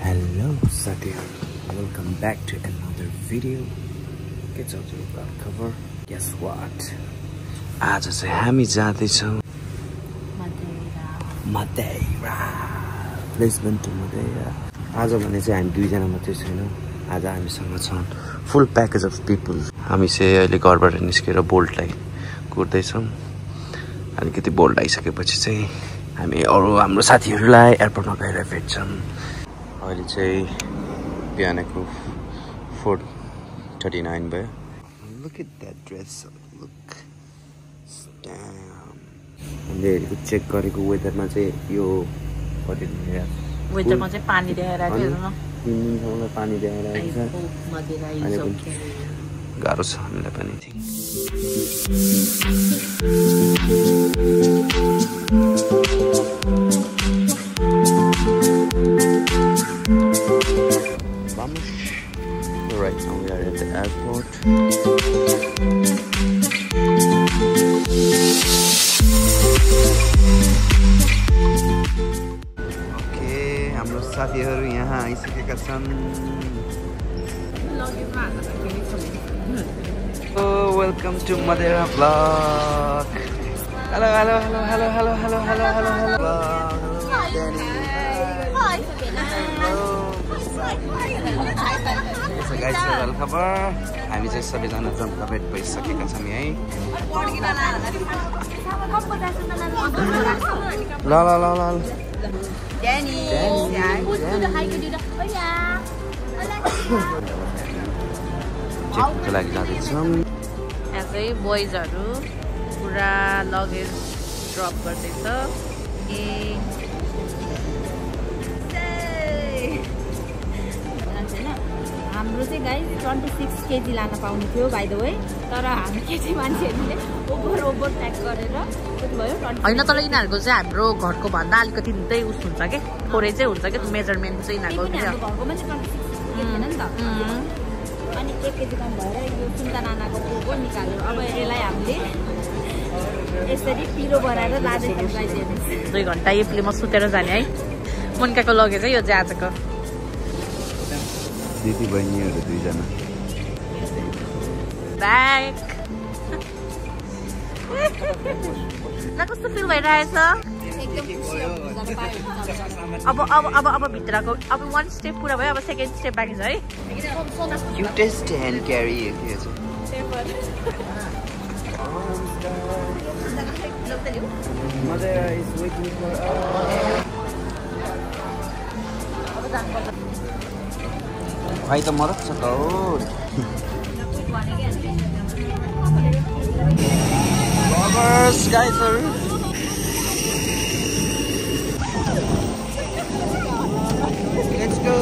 Hello साथीहरु, welcome back to another video. के छ खबर? Guess what? आज चाहिँ हामी जाँदै छौं Madeira. Lisbon to Madeira. आज भने चाहिँ हामी दुई जना मात्रै छैनौं. आज हामीसँग छन् full package of people. हामी चाहिँ अहिले घरबाट निस्केर बोल्टलाई कुर्दै छौं. अलिकति बोल्ट आइसकेपछि चाहिँ हामी अरु हाम्रो साथीहरुलाई एयरपोर्टमा गएर भेट्छौं. अहिले चाहिँ बिहानको 4:39 भयो. Look at that dress. Look. Damn. हामीले चेक गरेको वेदरमा चाहिँ यो कति दिने वेदरमा चाहिँ पानी देखाइरहेको हेर्नु न. 3 दिनसम्म पानी देखाइरहेको छ. गाह्रो छ हामीलाई पनि. Right now we are at the airport. Okay, हाम्रो साथीहरु यहाँ आइसकेका छन्. Oh, welcome to Madeira vlog. Hello. So guys, well खबर हामी चाहिँ सबैजना जम्काभेट भइसकेका छौं है. ल Danny. चेकको लागि जाँदै छौं. यहाँ चाहिँ बोइजहरु पुरा लगेज ड्रप गर्दैछ. हाम्रो चाहिँ गाइस 26 केजी लान पाउने थियो बाइ द वे, तर हामी केजी मान्छेहरूले ओभर प्याक गरेर कति भयो हैन. तर यिनीहरुको चाहिँ हाम्रो घरको भन्दा अलिकति निकै उस हुन्छ के, थोरै चाहिँ हुन्छ के मेजरमेन्ट चाहिँ यिनीहरुको. हाम्रो घरको पनि 26 केजी हैन नि त. अनि 1 केजी कम भएर यो चिन्ता नानाको पोको निकाल्यो. अब यसलाई हामीले यसरी पिरो बनाएर लाँदै छौं गाइस. 2 घण्टा यो प्लेमा सुतेर जाने है. मुन्काको लगेज है यो चाहिँ आजको. दिदी बहिनीहरु दुई जना. ब्याक. ल कस्तो फिल भइरहेछ? एकदम खुसी अब भित्रको अब 1 स्टेप पुरा भयो. अब सेकेन्ड स्टेप बाँकी छ है. Cutest hand carry Madeira is waiting for us. भाइ त मरक छ त हो. Lovers, guys. Let's go.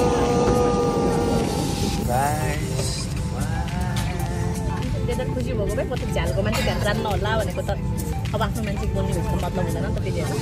Guys. त्यता खुसी भएको भए कति झ्यालको मान्छे ध्यान राख्नु नहोला भनेको त. अब आफ्नो मान्छे बोल्ने भनेको मतलब हुँदैन नि त त्यति हैन.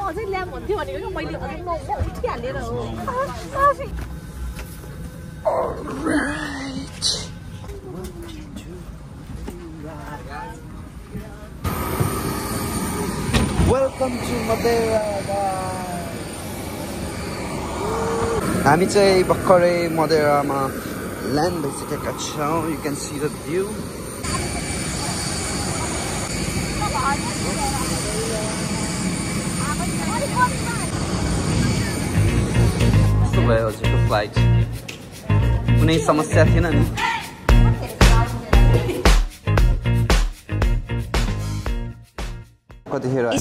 अझै ल्याम हुन्थ्यो भनेको मैले अझै उठिहालेर हो. Welcome to Madeira. हामी चाहिँ भर्खरै मदेरामा ल्यान्ड भइसकेका छौँ. You can see the view. कस्तो भयो हजुरको फ्लाइट? कुनै समस्या थिएन नि?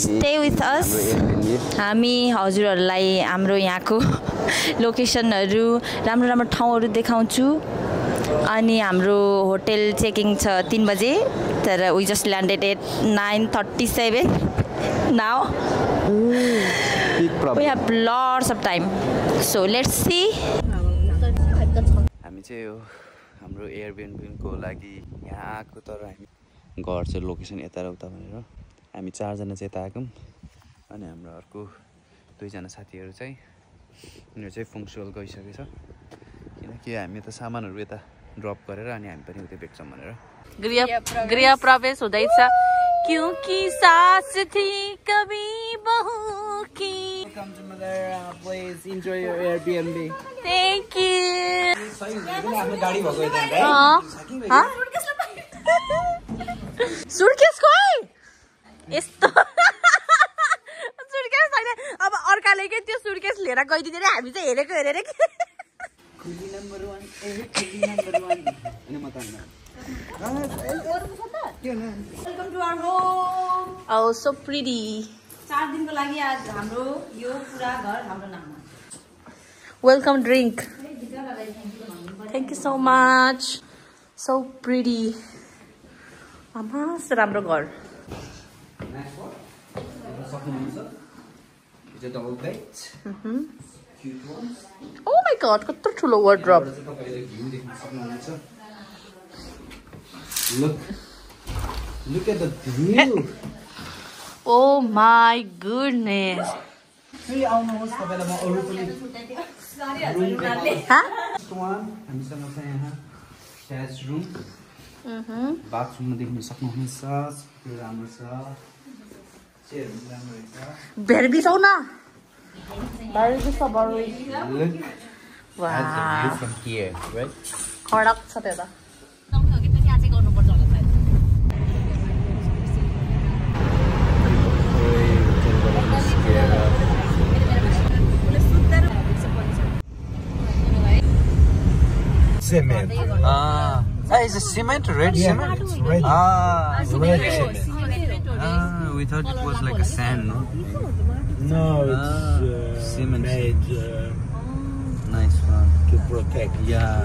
Stay with us. हामी हजुरहरूलाई हाम्रो यहाँको लोकेसनहरू राम्रो राम्रो ठाउँहरू देखाउँछु. अनि हाम्रो होटल चेकिङ छ 3 बजे तर we just landed at 9:37 now. We have lots of time. So let's see. हामी चाहिँ यो हाम्रो एयरबिएनबीको लागि यहाँ आएको तर हामी घर चाहिँ लोकेसन यता र उता भनेर हामी 4 जना चाहिँ यता आएको अनि हाम्रो अर्को 2 जना साथीहरू चाहिँ उनीहरू चाहिँ फङ्सुअल गइसकेछ किनकि हामी त सामानहरू यता ड्रप गरेर अनि हामी पनि उतै बेच्छौँ भनेर गृह प्रवेश हुँदैछ क्योंकि सास थी कभी बहू की. Welcome to Madeira. Please enjoy your Airbnb. Thank you. आफ्नो गाडी भएको यता सुटकेस खोइ यस्तो सुटकेस छैन. अब अर्काले के त्यो सुटकेस लिएर गइदिँदैन हामी चाहिँ हेरेको हेरेर के खुली नम्बर 1 खुली नम्बर 1 अनि म त Welcome to our home. Oh, so pretty. 4 दिनको लागि आज हाम्रो यो पुरा घर हाम्रो नाममा. Welcome drink. Thank you so much. So pretty. Mama, राम्रो घर. It's a double bed. Cute ones. Oh my god, कत्रो ठुलो wardrobe. Look at the view. Oh my goodness. फेरि आउनुहोस् तपाईलाई म अरु पनि हामीसँग छ यहाँ ट्याच रुम बाथरुममा देख्न सक्नुहुनेछ त्यो राम्रो छ चेयरहरु राम्रो छ भेरी बिसाउ न भेरी बिसा बरु Look wow at the view from here, right? खडक छ त्यो त Cement. Is it cement? Red cement? It's red. Red cement. We thought it was like a sand, no? No, it's cement. made Nice one. to protect. Yeah.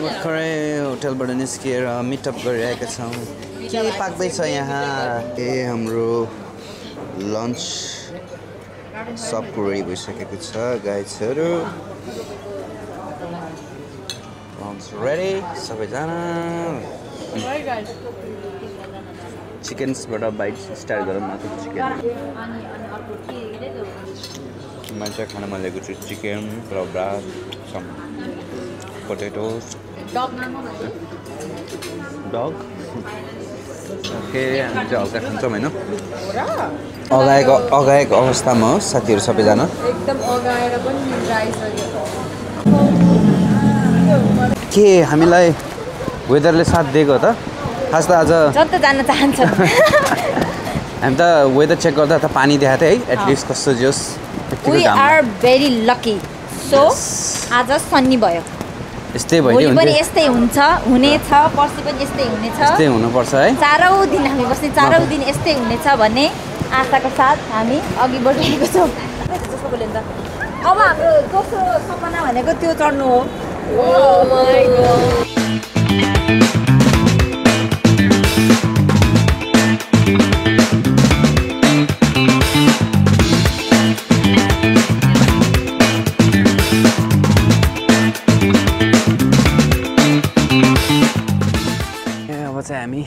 भर्खरै होटलबाट निस्किएर meetup गरिरहेका छौँ के पाक्दैछ यहाँ हाम्रो लन्च सबको रेडी भइसकेको छ गाइजहरू लन्च रेडी सबैजना चिकन्सबाट बाइट स्टार्ट गरौँ न त चिकन मैले चाहिँ खाना ल्याएको छु चिकन रबडा सम पोटेटोज डग ओके हामी चाहिँ हल्का खान्छौँ होइन अगाएको अवस्थामा हो साथीहरू सबैजना एकदम अगाएर पनि के हामीलाई वेदरले साथ दिएको त खास त आज जता जान चाहन्छ हामी त वेदर चेक गर्दा त पानी देखाएको थियो है एटलिस्ट कस्तो जोस् We are very lucky. So आज सन्नी भयो यस्तै भयो भोलि पनि यस्तै हुन्छ हुनेछ पर्सि पनि यस्तै हुनेछ यस्तै हुनुपर्छ है चारौं दिन हामी बस्ने चारौं दिन यस्तै हुनेछ भन्ने आशाको साथ हामी अघि बढिरहेको छौँ जस्तो बोले नि त अब हाम्रो दोस्रो सपना भनेको त्यो चढ्नु हो Oh my god हामी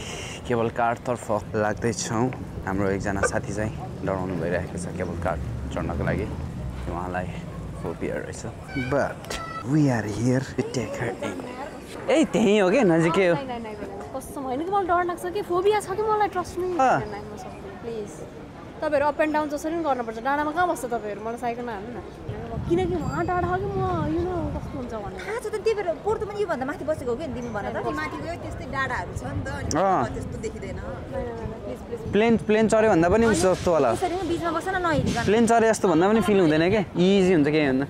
केबल कारतर्फ लाग्दैछौँ हाम्रो एकजना साथी चाहिँ डराउनु भइरहेको छ केबल कार चढ्नको लागि उहाँलाई फोबिया रहेछ but we are here to take her in a त्यही हो के नजिकै हो कस्तो होइन कि मलाई डर लाग्छ कि फोबिया छ कि मलाई ट्रस्ट नै प्लिज तपाईँहरू अप एन्ड डाउन जसरी पनि गर्नुपर्छ डाँडामा कहाँ बस्छ तपाईँहरू मलाई साइकलमा हाल्नु न किनकि उहाँ टाढा हो कि म कस्तो हुन्छ भने थाहा छ त त्यही भएर पोर्टो पनि योभन्दा माथि बसेको हो कि तिमी भन त माथि गयो त्यस्तै डाँडाहरू छ नि त त्यस्तो देखिँदैन प्लेन चढ्यो भन्दा पनि उस जस्तो होला बिचमा बस्छ न नहेरिकन प्लेन चढे जस्तो भन्दा पनि फिल हुँदैन क्या इजी हुन्छ केही भन्दा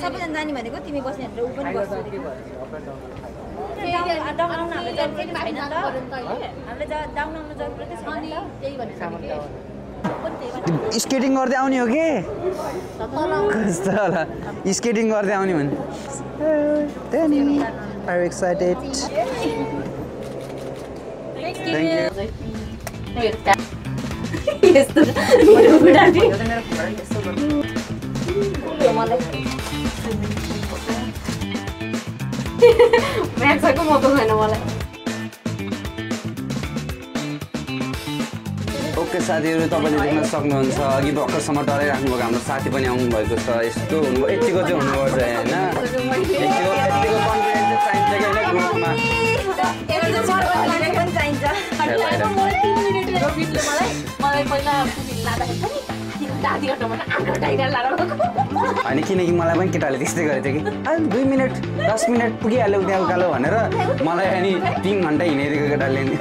सबैजना जाने भनेको तिमी बस्ने भनेर ऊ पनि बस्छ स्केटिङ गर्दै आउने हो कि कस्तो होला स्केटिङ गर्दै आउने भने एक्साइटेड म्याक्सको मतो छैन मलाई ओके साथीहरू तपाईँले देख्न सक्नुहुन्छ अघि भर्खरसम्म डराइराख्नु भएको हाम्रो साथी पनि आउनु भएको छ यस्तो हुनुभयो यतिको चाहिँ हुनुपर्छ होइन यतिको कन्फिडेन्स चाहिन्छ कि होइन ग्रुपमा होइन किनकि मलाई पनि केटाले त्यस्तै गरेको थियो कि 2 मिनट 10 मिनट पुगिहाल्यो त्यहाँ उकालो भनेर मलाई अनि 3 घन्टा हिँडेको केटाले नि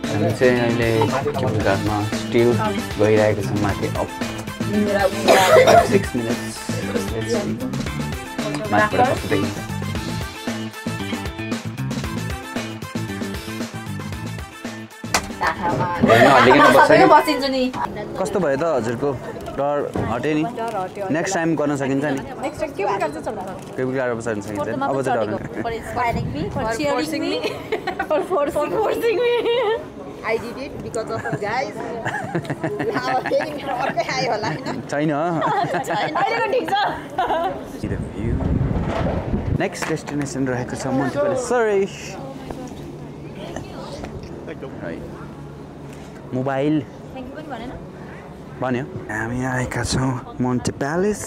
हामी चाहिँ अहिले केबुल कारमा स्टिल गइरहेको छ माथि अप 5-6 मिनट्स माथिबाट कस्तो देखिन्छ कस्तो भयो त हजुरको डर हट्यो नि नेक्स्ट टाइम गर्न सकिन्छ नि केबुल कार बस्न सकिन्छ अब चाहिँ डर छैन नेक्स्ट डेस्टिनेसन रहेको छ मोन्टे प्यालेस मोबाइल भन्यो हामी आएका छौँ मोन्टे प्यालेस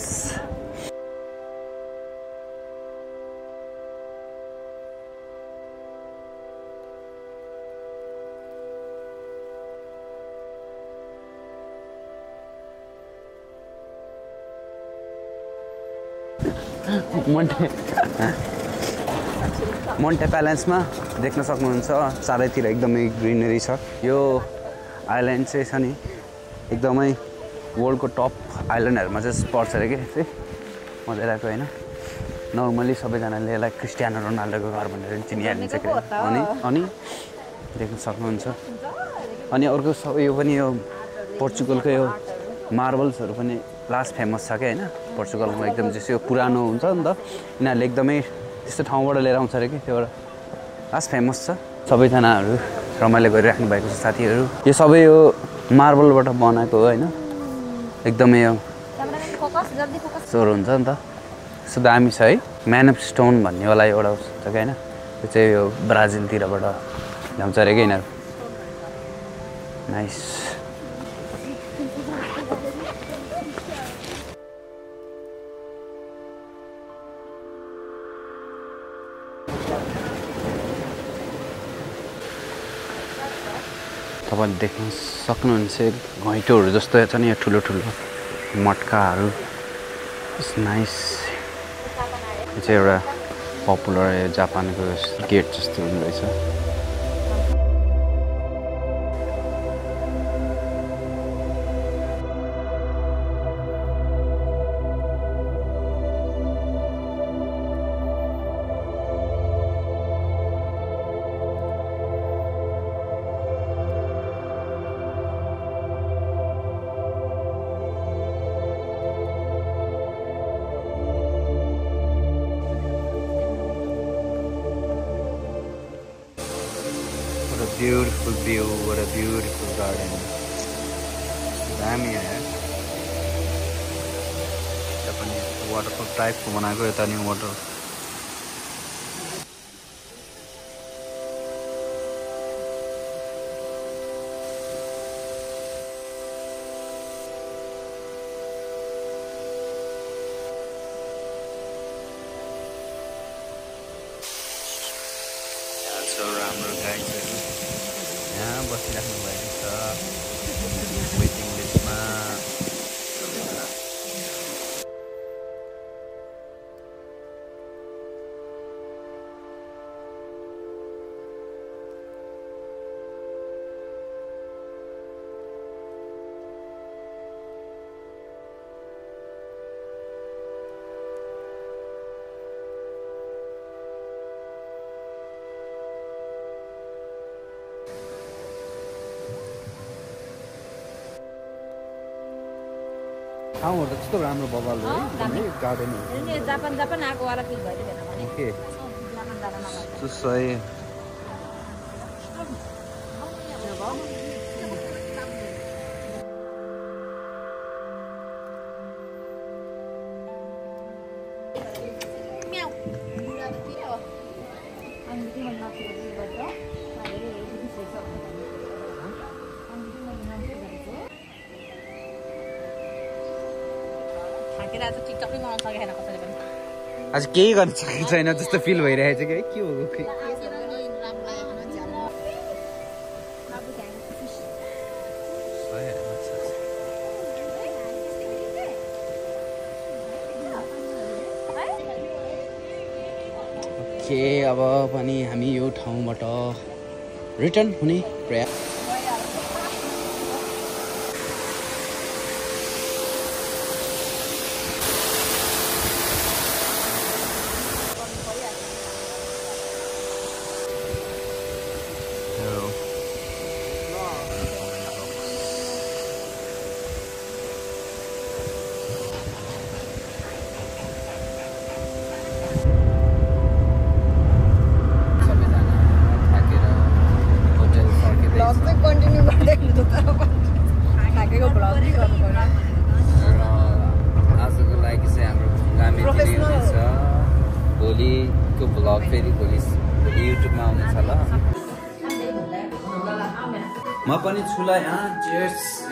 मोन्टे प्यालेसमा देख्न सक्नुहुन्छ चारैतिर एकदमै ग्रिनरी छ यो आइल्यान्ड चाहिँ छ नि एकदमै वर्ल्डको टप आइल्यान्डहरूमा चाहिँ पर्छ अरे कि चाहिँ मजा आएको होइन नर्मली सबैजनाले यसलाई क्रिस्टियानो रोनाल्डोको घर भनेर चिनिहालिन्छ कि अनि देख्न सक्नुहुन्छ अनि अर्को यो पनि यो पोर्चुगलको यो मार्बल्सहरू पनि लास्ट फेमस छ क्या होइन पोर्चुगलमा एकदम जस्तो यो पुरानो हुन्छ नि त यिनीहरूले एकदमै त्यस्तो ठाउँबाट लिएर आउँछ अरे कि त्योबाट लास्ट फेमस छ सबैजनाहरू रमाइलो गरिराख्नु भएको छ साथीहरू यो सबै यो मार्बलबाट बनाएको हो होइन एकदमै यो स्वर हुन्छ नि त यस्तो दामी छ है म्यान अफ स्टोन भन्नेवाला एउटा छ क्या होइन त्यो चाहिँ यो ब्राजिलतिरबाट ल्याउँछ अरे कि यिनीहरू नाइस तपाईँले देख्न सक्नुहुन्छ घैँटोहरू जस्तो छ नि यो ठुलो ठुलो मट्काहरू नाइस यो चाहिँ एउटा पपुलर जापानको गेट जस्तो हुँदैछ Beautiful view, what a beautiful garden. Damn yeah. यता पनि वाटरफल टाइपको बनाएको यता नि वाटर राम्रो गाइजहरू यहाँ बसिराख्नु भएको छ वेटिङ लिस्टमा। ठाउँहरू त कस्तो राम्रो बबाल हो है गार्डन जापान आएको वाला फिल भइदिएन भने ओके सही आज केही गर्न सकेको छैन जस्तो फिल भइरहेको छ कि के हो के अब पनि हामी यो ठाउँबाट रिटर्न हुने प्रयास आजको लागि चाहिँ हाम्रो घुमघामी छ। भोलिको भ्लग फेरि भोलि युट्युबमा आउनेछ ल। म पनि छु ल यहाँ। चेयर्स।